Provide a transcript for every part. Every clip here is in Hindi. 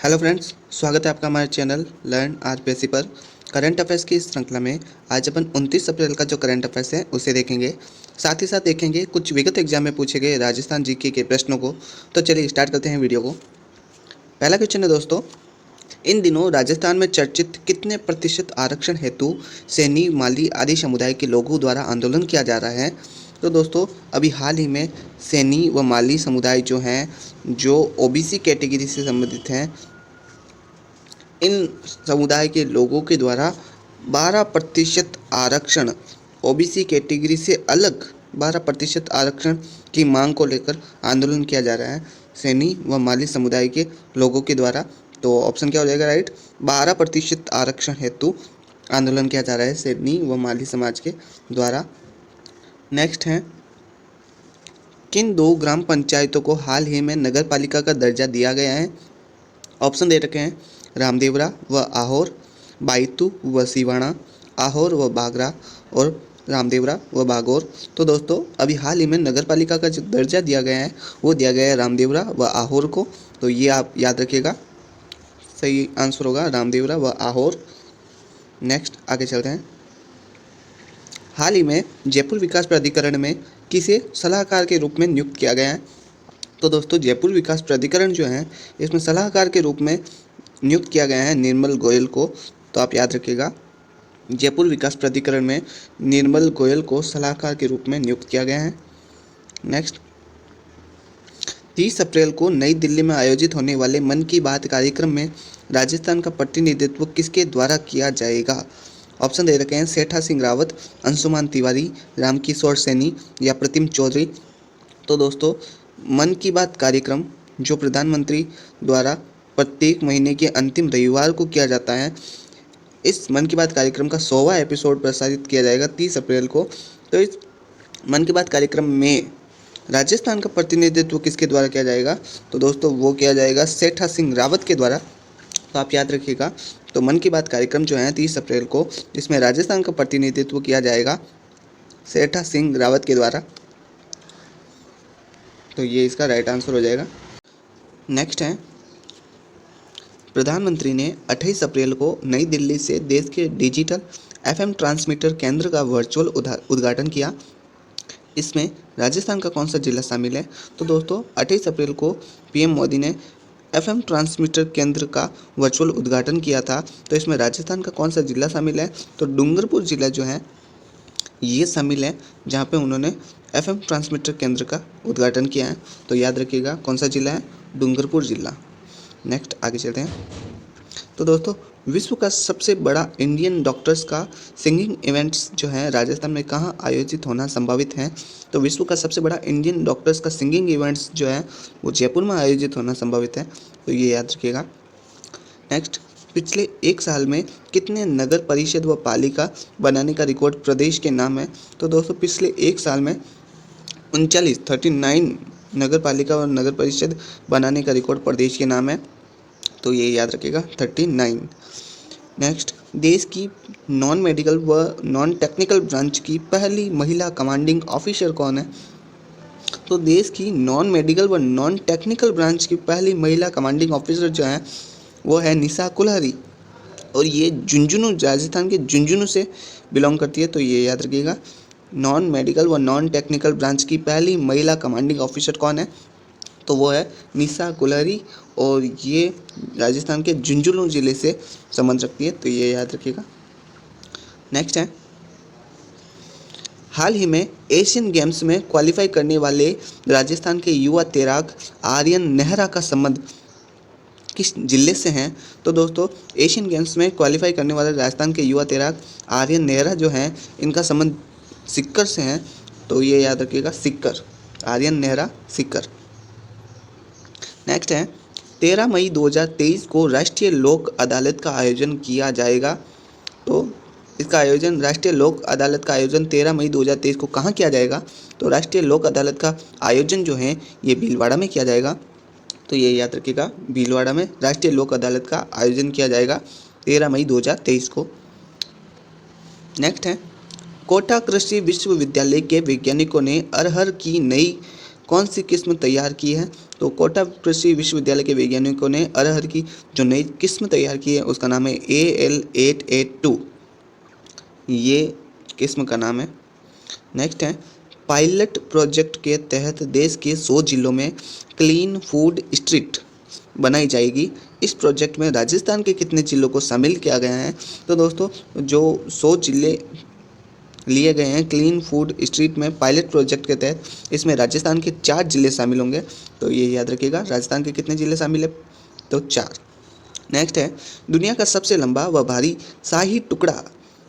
हेलो फ्रेंड्स, स्वागत है आपका हमारे चैनल लर्न आरपीएससी पर। करंट अफेयर्स की इस श्रृंखला में आज अपन 29 अप्रैल का जो करंट अफेयर्स है उसे देखेंगे। साथ ही साथ देखेंगे कुछ विगत एग्जाम में पूछे गए राजस्थान जीके के प्रश्नों को। तो चलिए स्टार्ट करते हैं वीडियो को। पहला क्वेश्चन है दोस्तों, इन दिनों राजस्थान में चर्चित कितने प्रतिशत आरक्षण हेतु सैनी, माली आदि समुदाय के लोगों द्वारा आंदोलन किया जा रहा है? तो दोस्तों अभी हाल ही में सैनी व माली समुदाय जो हैं, जो ओबीसी कैटेगरी से संबंधित हैं, इन समुदाय के लोगों के द्वारा 12% आरक्षण, ओबीसी कैटेगरी से अलग 12% आरक्षण की मांग को लेकर आंदोलन किया जा रहा है सैनी व माली समुदाय के लोगों के द्वारा। तो ऑप्शन क्या हो जाएगा राइट? 12% आरक्षण हेतु आंदोलन किया जा रहा है सैनी व माली समाज के द्वारा। नेक्स्ट है, किन दो ग्राम पंचायतों को हाल ही में नगर पालिका का दर्जा दिया गया है? ऑप्शन दे रखे हैं रामदेवरा व आहोर, बायतू व सिवाना, आहोर व बागरा और रामदेवरा व बागोर। तो दोस्तों अभी हाल ही में नगर पालिका का जो दर्जा दिया गया है वो दिया गया है रामदेवरा व आहोर को। तो ये आप याद रखिएगा, सही आंसर होगा रामदेवरा व आहोर। नेक्स्ट आगे चलते हैं। हाल ही में जयपुर विकास प्राधिकरण में किसे सलाहकार के रूप में नियुक्त किया गया है? तो दोस्तों जयपुर विकास प्राधिकरण जो है इसमें सलाहकार के रूप में नियुक्त किया गया है निर्मल गोयल को। तो आप याद रखिएगा, जयपुर विकास प्राधिकरण में निर्मल गोयल को सलाहकार के रूप में नियुक्त किया गया है। नेक्स्ट, 30 अप्रैल को नई दिल्ली में आयोजित होने वाले मन की बात कार्यक्रम में राजस्थान का प्रतिनिधित्व किसके द्वारा किया जाएगा? ऑप्शन दे रखे हैं सेठा सिंह रावत, अंशुमान तिवारी, रामकिशोर सैनी या प्रतिम चौधरी। तो दोस्तों मन की बात कार्यक्रम जो प्रधानमंत्री द्वारा प्रत्येक महीने के अंतिम रविवार को किया जाता है, इस मन की बात कार्यक्रम का 100वां एपिसोड प्रसारित किया जाएगा 30 अप्रैल को। तो इस मन की बात कार्यक्रम में राजस्थान का प्रतिनिधित्व किसके द्वारा किया जाएगा? तो दोस्तों वो किया जाएगा सेठा सिंह रावत के द्वारा। तो आप याद रखिएगा, तो मन की बात कार्यक्रम जो है 30 अप्रैल को, इसमें राजस्थान का प्रतिनिधित्व किया जाएगा सेठा सिंह रावत के द्वारा। तो ये इसका राइट आंसर हो जाएगा। नेक्स्ट है, प्रधानमंत्री ने 28 अप्रैल को नई दिल्ली से देश के डिजिटल एफएम ट्रांसमीटर केंद्र का वर्चुअल उद्घाटन किया। इसमें राजस्थान का कौन सा जिला शामिल है? तो दोस्तों 28 अप्रैल को पीएम मोदी ने एफएम ट्रांसमीटर केंद्र का वर्चुअल उद्घाटन किया था। तो इसमें राजस्थान का कौन सा जिला शामिल है? तो डूंगरपुर जिला जो है ये शामिल है, जहाँ पे उन्होंने एफएम ट्रांसमीटर केंद्र का उद्घाटन किया है। तो याद रखिएगा कौन सा जिला है? डूंगरपुर जिला। नेक्स्ट आगे चलते हैं। तो दोस्तों विश्व का सबसे बड़ा इंडियन डॉक्टर्स का सिंगिंग इवेंट्स जो है राजस्थान में कहाँ आयोजित होना संभावित है? तो विश्व का सबसे बड़ा इंडियन डॉक्टर्स का सिंगिंग इवेंट्स जो है वो जयपुर में आयोजित होना संभावित है। तो ये याद रखिएगा। नेक्स्ट, पिछले एक साल में कितने नगर परिषद व पालिका बनाने का रिकॉर्ड प्रदेश के नाम है? तो दोस्तों पिछले एक साल में 39 नगर पालिका और नगर परिषद बनाने का रिकॉर्ड प्रदेश के नाम है। तो ये याद रखिएगा 39। नेक्स्ट, देश की नॉन मेडिकल व नॉन टेक्निकल ब्रांच की पहली महिला कमांडिंग ऑफिसर कौन है? तो देश की नॉन मेडिकल व नॉन टेक्निकल ब्रांच की पहली महिला कमांडिंग ऑफिसर जो है वो है निशा कुल्हरी, और ये झुंझुनू, राजस्थान के झुंझुनू से बिलोंग करती है। तो ये याद रखिएगा, नॉन मेडिकल व नॉन टेक्निकल ब्रांच की पहली महिला कमांडिंग ऑफिसर कौन है? तो वो है निशा कुल्हरी, और ये राजस्थान के झुंझुनू जिले से संबंध रखती है। तो ये याद रखिएगा। नेक्स्ट है, हाल ही में एशियन गेम्स में क्वालिफाई करने वाले राजस्थान के युवा तैराक आर्यन नेहरा का संबंध किस जिले से हैं? तो दोस्तों एशियन गेम्स में क्वालिफाई करने वाले राजस्थान के युवा तैराक आर्यन नेहरा जो हैं इनका संबंध सीकर से हैं। तो ये याद रखिएगा, सीकर, आर्यन नेहरा सीकर। नेक्स्ट है, 13 मई 2023 को राष्ट्रीय लोक अदालत का आयोजन किया जाएगा। तो इसका आयोजन, राष्ट्रीय लोक अदालत का आयोजन 13 मई 2023 को कहाँ किया जाएगा? तो राष्ट्रीय लोक अदालत का आयोजन जो है ये भीलवाड़ा में किया जाएगा। तो ये याद रखिएगा, भीलवाड़ा में राष्ट्रीय लोक अदालत का आयोजन किया जाएगा 13 मई 2023 को। नेक्स्ट है, कोटा कृषि विश्वविद्यालय के वैज्ञानिकों ने अरहर की नई कौन सी किस्म तैयार की है? तो कोटा कृषि विश्वविद्यालय के वैज्ञानिकों ने अरहर की जो नई किस्म तैयार की है उसका नाम है AL882, ये किस्म का नाम है। नेक्स्ट है, पायलट प्रोजेक्ट के तहत देश के 100 जिलों में क्लीन फूड स्ट्रीट बनाई जाएगी। इस प्रोजेक्ट में राजस्थान के कितने जिलों को शामिल किया गया है? तो दोस्तों जो 100 जिले लिए गए हैं क्लीन फूड स्ट्रीट में पायलट प्रोजेक्ट के तहत, इसमें राजस्थान के 4 जिले शामिल होंगे। तो ये याद रखिएगा, राजस्थान के कितने जिले शामिल है? तो 4। नेक्स्ट है, दुनिया का सबसे लंबा व भारी शाही टुकड़ा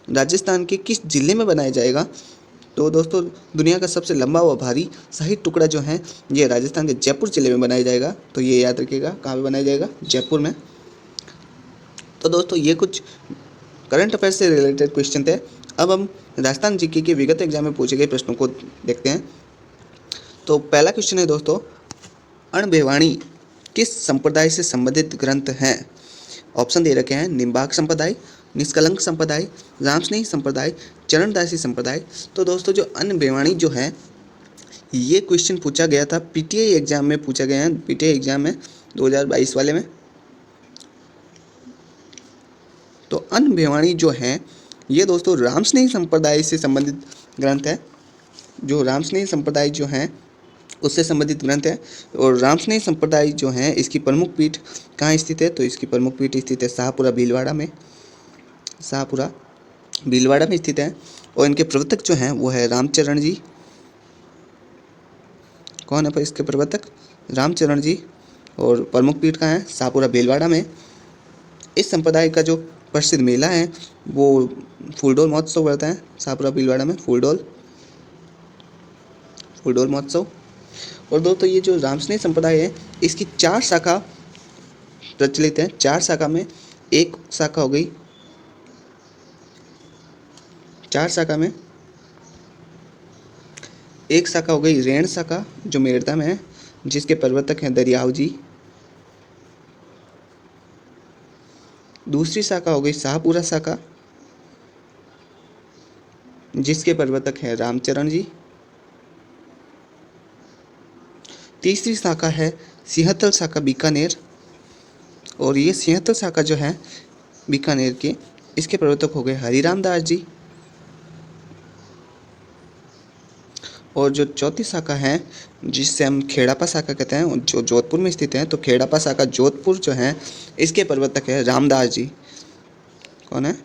राजस्थान के किस जिले में बनाया जाएगा? तो दोस्तों दुनिया का सबसे लंबा व भारी शाही टुकड़ा जो है ये राजस्थान के जयपुर जिले में बनाया जाएगा। तो ये याद रखिएगा, कहाँ पे बनाया जाएगा? जयपुर में। तो दोस्तों ये कुछ करंट अफेयर्स से रिलेटेड क्वेश्चन थे। अब हम राजस्थान जीके के विगत एग्जाम में पूछे गए प्रश्नों को देखते हैं। तो पहला क्वेश्चन है दोस्तों, अणबेवाणी किस संप्रदाय से संबंधित ग्रंथ हैं? ऑप्शन दे रखे हैं, निम्बार्क संप्रदाय, निष्कलंक संप्रदाय, रामस्नेही संप्रदाय, चरणदासी संप्रदाय। तो दोस्तों जो अणबेवाणी जो है ये क्वेश्चन पूछा गया था पीटीआई एग्जाम में, पूछा गया है पीटीआई एग्जाम में 2022 वाले में। तो अणबेवाणी जो है ये दोस्तों रामस्नेही संप्रदाय से संबंधित ग्रंथ है। जो रामस्नेही संप्रदाय जो है उससे संबंधित ग्रंथ है। और रामस्नेही संप्रदाय जो है इसकी प्रमुख पीठ कहाँ स्थित है? तो इसकी प्रमुख पीठ स्थित है शाहपुरा भीलवाड़ा में, शाहपुरा भीलवाड़ा में स्थित है। और इनके प्रवर्तक जो हैं वो है रामचरण जी। कौन है पर इसके प्रवर्तक? रामचरण जी। और प्रमुख पीठ कहाँ है? शाहपुरा भीलवाड़ा में। इस संप्रदाय का जो प्रसिद्ध मेला है वो फूलडोल महोत्सव रहता है शाहपुरा भीलवाड़ा में, फूलडोल महोत्सव। और दोस्तों ये जो रामस्नेही संप्रदाय है इसकी 4 शाखा प्रचलित है। 4 शाखा में एक शाखा हो गई, 4 शाखा में एक शाखा हो गई रेण शाखा जो मेरठा में है, जिसके प्रवर्तक हैं दरियाव जी। दूसरी शाखा हो गई शाहपुरा शाखा, जिसके प्रवर्तक हैं रामचरण जी। तीसरी शाखा है सिंहतल शाखा बीकानेर, और ये सिंहतल शाखा जो है बीकानेर के, इसके प्रवर्तक हो गए हरिराम दास जी। और जो चौथी शाखा है जिससे हम खेड़ापा शाखा कहते हैं, जो जोधपुर में स्थित है, तो खेड़ापा शाखा जोधपुर जो है इसके प्रवर्तक है रामदास जी। कौन है?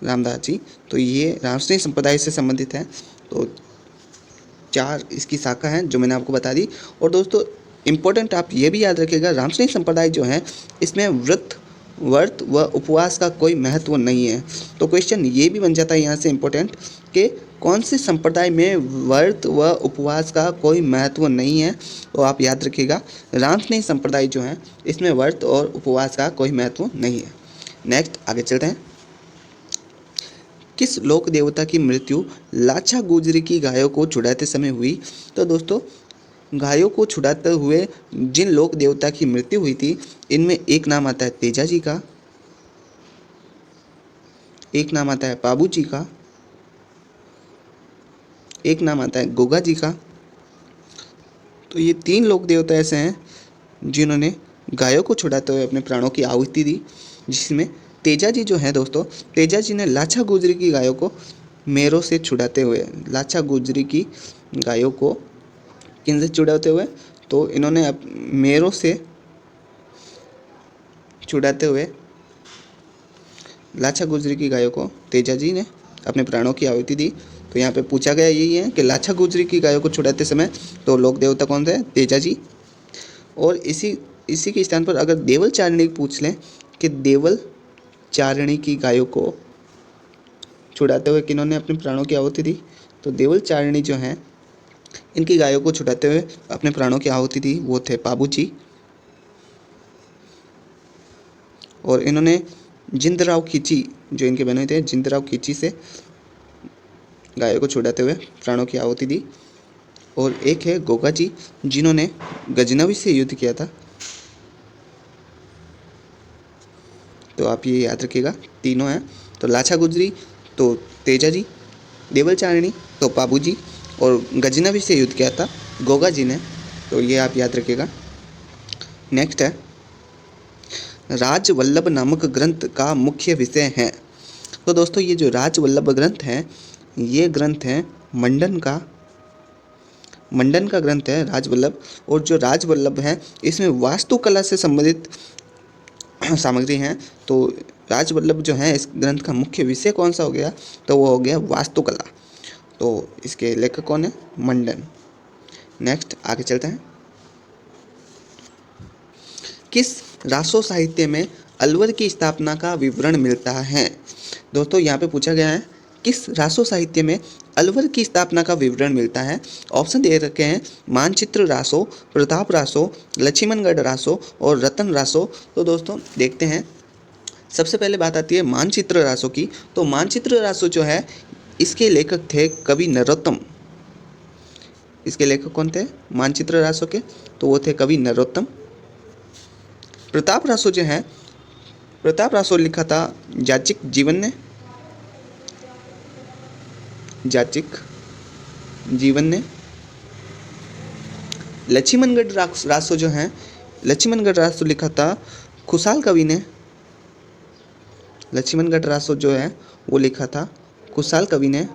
रामदास जी। तो ये रामस्नेही संप्रदाय से संबंधित है। तो 4 इसकी शाखा हैं जो मैंने आपको बता दी। और दोस्तों इम्पोर्टेंट आप ये भी याद रखिएगा, रामस्नेही संप्रदाय जो है इसमें व्रत व उपवास का कोई महत्व नहीं है। तो क्वेश्चन ये भी बन जाता है यहाँ से इम्पोर्टेंट कि कौन से संप्रदाय में व्रत व उपवास का कोई महत्व नहीं है? तो आप याद रखिएगा रामस्नेही संप्रदाय जो है इसमें व्रत और उपवास का कोई महत्व नहीं है। नेक्स्ट आगे चलते हैं। किस लोक देवता की मृत्यु लाछा गुजरी की गायों को छुड़ाते समय हुई? तो दोस्तों गायों को छुड़ाते हुए जिन लोक देवता की मृत्यु हुई थी इनमें एक नाम आता है तेजा जी का, एक नाम आता है पाबू जी का, एक नाम आता है गोगा जी का। तो ये 3 लोक देवता ऐसे हैं जिन्होंने गायों को छुड़ाते हुए अपने प्राणों की आहुति दी, जिसमें तेजा जी जो है दोस्तों, तेजा जी ने लाछा गुजरी की गायों को मेरों से छुड़ाते हुए, लाछा गुजरी की गायों को किन से छुड़ाते हुए? तो इन्होंने मेरों से छुड़ाते हुए लाछा गुजरी की गायों को तेजा जी ने अपने प्राणों की आहुति दी। तो यहाँ पे पूछा गया यही है कि लाछा गुजरी की गायों को छुड़ाते समय तो लोक देवता कौन थे? तेजा जी। और इसी के स्थान पर अगर देवल चारणी पूछ लें कि देवल चारणी की गायों को छुड़ाते हुए किन्होंने अपने प्राणों की आहुति दी? तो देवल चारणी जो हैं इनकी गायों को छुड़ाते हुए अपने प्राणों की आहुति दी वो थे पाबू जी। और इन्होंने जिंदराव खींची जो इनके बने थे, जिंदराव खींची से गायों को छुड़ाते हुए प्राणों की आहुति दी। और एक है गोगा जी जिन्होंने गजनवी से युद्ध किया था। तो आप ये याद रखिएगा, तीनों हैं। तो लाछा गुजरी तो तेजा जी, देवल चारणी तो पाबू जी, और गजनवी से युद्ध किया था गोगा जी ने। तो ये आप याद रखिएगा। नेक्स्ट है राजवल्लभ नामक ग्रंथ का मुख्य विषय है। तो दोस्तों ये जो राजवल्लभ ग्रंथ है, ये ग्रंथ है मंडन का ग्रंथ है राजवल्लभ। और जो राजवल्लभ है इसमें वास्तुकला से संबंधित सामग्री हैं। तो राजवल्लभ जो है इस ग्रंथ का मुख्य विषय कौन सा हो गया, तो वो हो गया वास्तुकला। तो इसके लेखक कौन है, मंडन। नेक्स्ट आगे चलते हैं। किस रासो साहित्य में अलवर की स्थापना का विवरण मिलता है। दोस्तों यहाँ पे पूछा गया है किस रासो साहित्य में अलवर की स्थापना का विवरण मिलता है। ऑप्शन दे रखे हैं मानचित्र रासो, प्रताप रासो, लक्ष्मणगढ़ रासो और रतन रासो। तो दोस्तों देखते हैं, सबसे पहले बात आती है मानचित्र रासो की। तो मानचित्र रासो जो है इसके लेखक थे कवि नरोत्तम। इसके लेखक कौन थे मानचित्र रासो के, तो वो थे कवि नरोत्तम। प्रताप रासो जो है, प्रताप रासो लिखा था याचिक जीवन ने, याचिक जीवन ने। लक्ष्मणगढ़ रासो जो है, लक्ष्मणगढ़ रासो लिखा था खुशाल कवि ने। लक्ष्मणगढ़ रासो जो है वो लिखा था खुशाल कवि ने।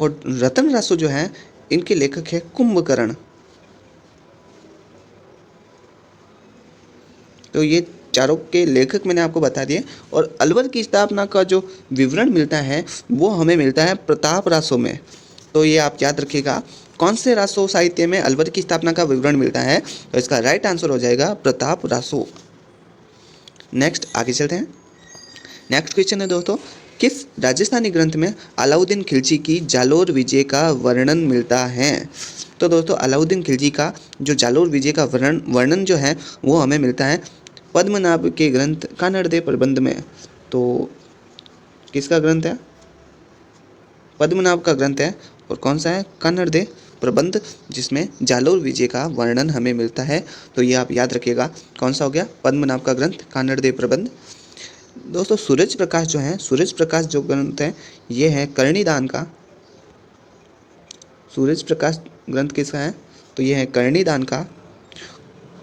और रतन रासो जो है इनके लेखक है कुंभकर्ण। तो ये चारों के लेखक मैंने आपको बता दिए। और अलवर की स्थापना का जो विवरण मिलता है वो हमें मिलता है प्रताप रासो में। तो ये आप याद रखिएगा, कौन से रासो साहित्य में अलवर की स्थापना का विवरण मिलता है, तो इसका राइट आंसर हो जाएगा प्रताप रासो। नेक्स्ट आगे चलते हैं। नेक्स्ट क्वेश्चन है दोस्तों, किस राजस्थानी ग्रंथ में अलाउद्दीन खिलजी की जालोर विजय का वर्णन मिलता है। तो दोस्तों अलाउद्दीन खिलजी का जो जालोर विजय का वर्णन जो है वो हमें मिलता है पद्मनाभ के ग्रंथ कानड़दे प्रबंध में। तो किसका ग्रंथ है, पद्मनाभ का ग्रंथ है। और कौन सा है, कन्नड़दे प्रबंध, जिसमें जालोर विजय का वर्णन हमें मिलता है। तो ये आप याद रखिएगा, कौन सा हो गया, पद्मनाभ का ग्रंथ कानड़दे प्रबंध। दोस्तों सूरज प्रकाश जो है, सूरज प्रकाश जो ग्रंथ है ये है कर्णिदान का। सूरज प्रकाश ग्रंथ किसका है, तो ये है कर्णिदान का।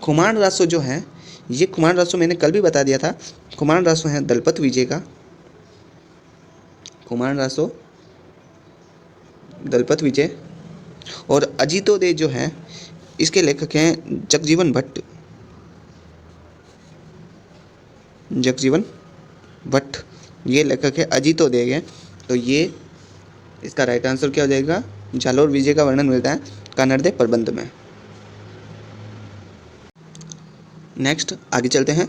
खुमान रासो जो है, ये खुमान रासो मैंने कल भी बता दिया था, खुमान रासो है दलपत विजय का। खुमान रासो दलपत विजय। और अजीतोदय जो है इसके लेखक हैं जगजीवन भट्ट। जगजीवन भट्ट ये लेखक है अजीतोदय के। तो ये इसका राइट आंसर क्या हो जाएगा, जालोर विजय का वर्णन मिलता है कानड़दे प्रबंध में। नेक्स्ट आगे चलते हैं।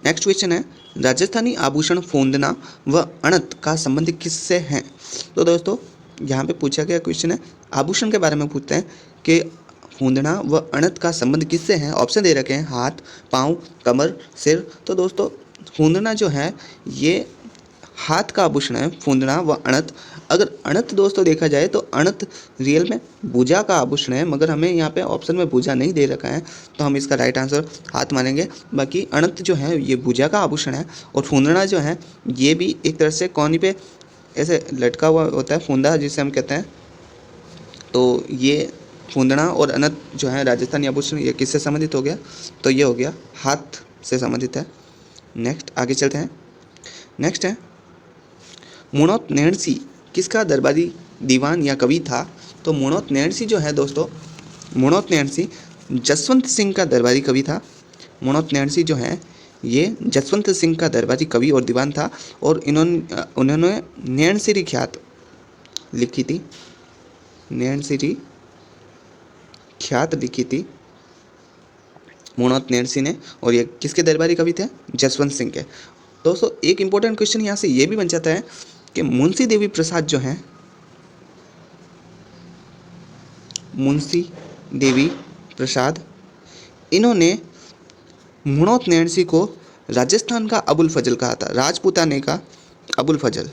नेक्स्ट क्वेश्चन है राजस्थानी आभूषण फूंदना व अणत का संबंध किससे है। तो दोस्तों यहाँ पे पूछा गया क्वेश्चन है आभूषण के बारे में, पूछते हैं कि फूंदना व अणत का संबंध किससे है। ऑप्शन दे रखे हैं हाथ, पाँव, कमर, सिर। तो दोस्तों फूंदना जो है ये हाथ का आभूषण है, फूंदना व अणत। अगर अणत दोस्तों देखा जाए तो अणत रियल में भुजा का आभूषण है, मगर हमें यहाँ पे ऑप्शन में भुजा नहीं दे रखा है, तो हम इसका राइट आंसर हाथ मानेंगे। बाकी अणत जो है ये भुजा का आभूषण है। और फूंदना जो है ये भी एक तरह से कोहनी पे ऐसे लटका हुआ होता है, फूंदा जिसे हम कहते हैं। तो ये फूंदना और अणत जो है राजस्थानी आभूषण, ये किससे संबंधित हो गया, तो ये हो गया हाथ से संबंधित है। नेक्स्ट आगे चलते हैं। नेक्स्ट है मुणोत नैणसी किसका दरबारी दीवान या कवि था। तो मुणोत नैणसी जो है दोस्तों, मुणोत नैणसी जसवंत सिंह का दरबारी कवि था। मुणोत नैणसी जो है ये जसवंत सिंह का दरबारी कवि और दीवान था। और उन्होंने नैणसिरी ख्यात लिखी थी, नैणसिरी ख्यात लिखी थी मुणोत नैणसी ने। और ये किसके दरबारी कवि थे, जसवंत सिंह के। दोस्तों एक इम्पोर्टेंट क्वेश्चन यहाँ से ये भी बन जाता है कि मुंशी देवी प्रसाद जो हैं, मुंशी देवी प्रसाद, इन्होंने मुणोत नैणसी को राजस्थान का अबुल फजल कहा था, राजपूताने का अबुल फजल।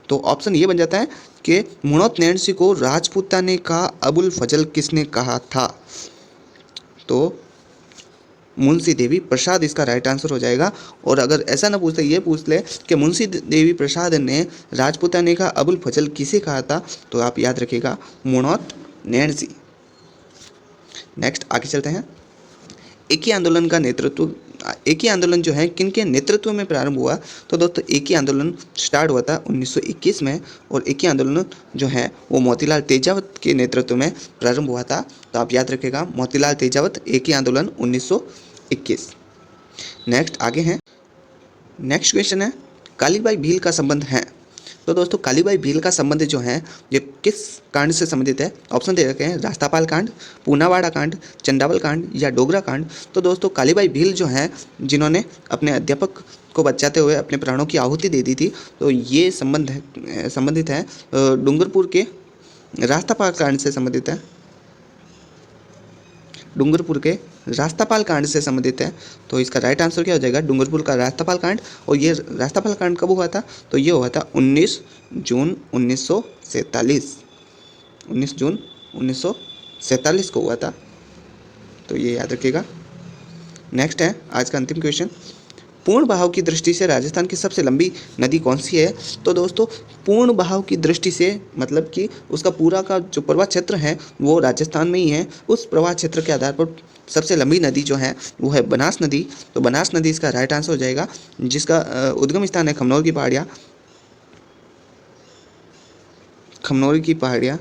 तो ऑप्शन ये बन जाता है कि मुणोत नैणसी को राजपूताने का अबुल फजल किसने कहा था। तो मुंशी देवी प्रसाद इसका राइट आंसर हो जाएगा। और अगर ऐसा ना पूछते, ये पूछ ले कि मुंशी देवी प्रसाद ने राजपूताने का अबुल फजल किसे कहा था, तो आप याद रखिएगा मुणोत नैणसी। नेक्स्ट आगे चलते हैं। एक ही आंदोलन जो है किन के नेतृत्व में प्रारंभ हुआ? तो दोस्तों एक ही आंदोलन स्टार्ट हुआ था 1921 में, और एक ही आंदोलन जो है वो मोतीलाल तेजावत के नेतृत्व में प्रारंभ हुआ था। तो आप याद रखिएगा, मोतीलाल तेजावत, एक ही आंदोलन 1921। नेक्स्ट आगे हैं। नेक्स्ट क्वेश्चन है, कालीबाई भील का संबंध है। तो दोस्तों कालीबाई भील का संबंध जो है ये किस कांड से संबंधित है? ऑप्शन दे रखे हैं, रास्तापाल कांड, पूनावाड़ा कांड, चंडावल कांड या डोगरा कांड। तो दोस्तों कालीबाई भील जो हैं जिन्होंने अपने अध्यापक को बचाते हुए अपने प्राणों की आहुति दे दी थी, तो ये संबंधित है डूंगरपुर के रास्तापाल कांड से संबंधित है। डूंगरपुर के रास्तापाल कांड से संबंधित है। तो इसका राइट आंसर क्या हो जाएगा? डूंगरपुर का रास्तापाल कांड। और ये रास्तापाल कांड कब हुआ था? तो ये हुआ था 19 जून 1947। 19 जून 1947 को हुआ था। तो ये याद रखिएगा। नेक्स्ट है आज का अंतिम क्वेश्चन, पूर्ण बहाव की दृष्टि से राजस्थान की सबसे लंबी नदी कौन सी है? तो दोस्तों पूर्ण बहाव की दृष्टि से मतलब कि उसका पूरा का जो प्रवाह क्षेत्र है वो राजस्थान में ही है। उस प्रवाह क्षेत्र के आधार पर सबसे लंबी नदी जो है वो है बनास नदी। तो बनास नदी इसका राइट आंसर हो जाएगा, जिसका उद्गम स्थान है खमनोर की पहाड़ियाँ। खमनोर की पहाड़ियाँ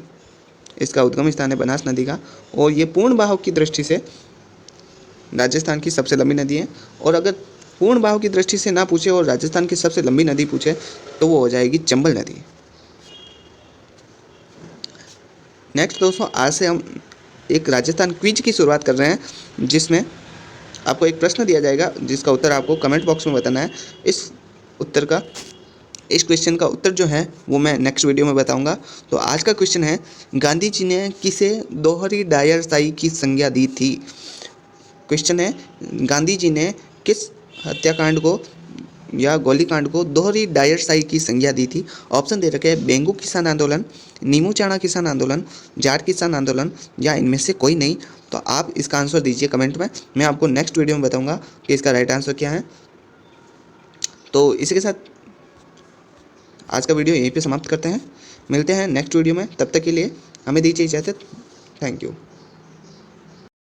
इसका उद्गम स्थान है बनास नदी का। और ये पूर्ण बहाव की दृष्टि से राजस्थान की सबसे लंबी नदी है। और अगर पूर्ण बहाव की दृष्टि से ना पूछे और राजस्थान की सबसे लंबी नदी पूछे तो वो हो जाएगी चंबल नदी। नेक्स्ट दोस्तों आज से हम एक राजस्थान क्विज की शुरुआत कर रहे हैं, जिसमें आपको एक प्रश्न दिया जाएगा जिसका उत्तर आपको कमेंट बॉक्स में बताना है। इस क्वेश्चन का उत्तर जो है वो मैं नेक्स्ट वीडियो में बताऊंगा। तो आज का क्वेश्चन है, गांधी जी ने किसे दोहरी डायरशाही की संज्ञा दी थी? क्वेश्चन है, गांधी जी ने किस हत्याकांड को या गोलीकांड को दोहरी डायरशाही की संज्ञा दी थी? ऑप्शन दे रखे हैं, बेंगू किसान आंदोलन, नीमू-चाणा किसान आंदोलन, जाट किसान आंदोलन या इनमें से कोई नहीं। तो आप इसका आंसर दीजिए कमेंट में, मैं आपको नेक्स्ट वीडियो में बताऊंगा कि इसका राइट आंसर क्या है। तो इसी के साथ आज का वीडियो यहीं पे समाप्त करते हैं। मिलते हैं नेक्स्ट वीडियो में, तब तक के लिए हमें दीजिए इजाज़त। Thank you.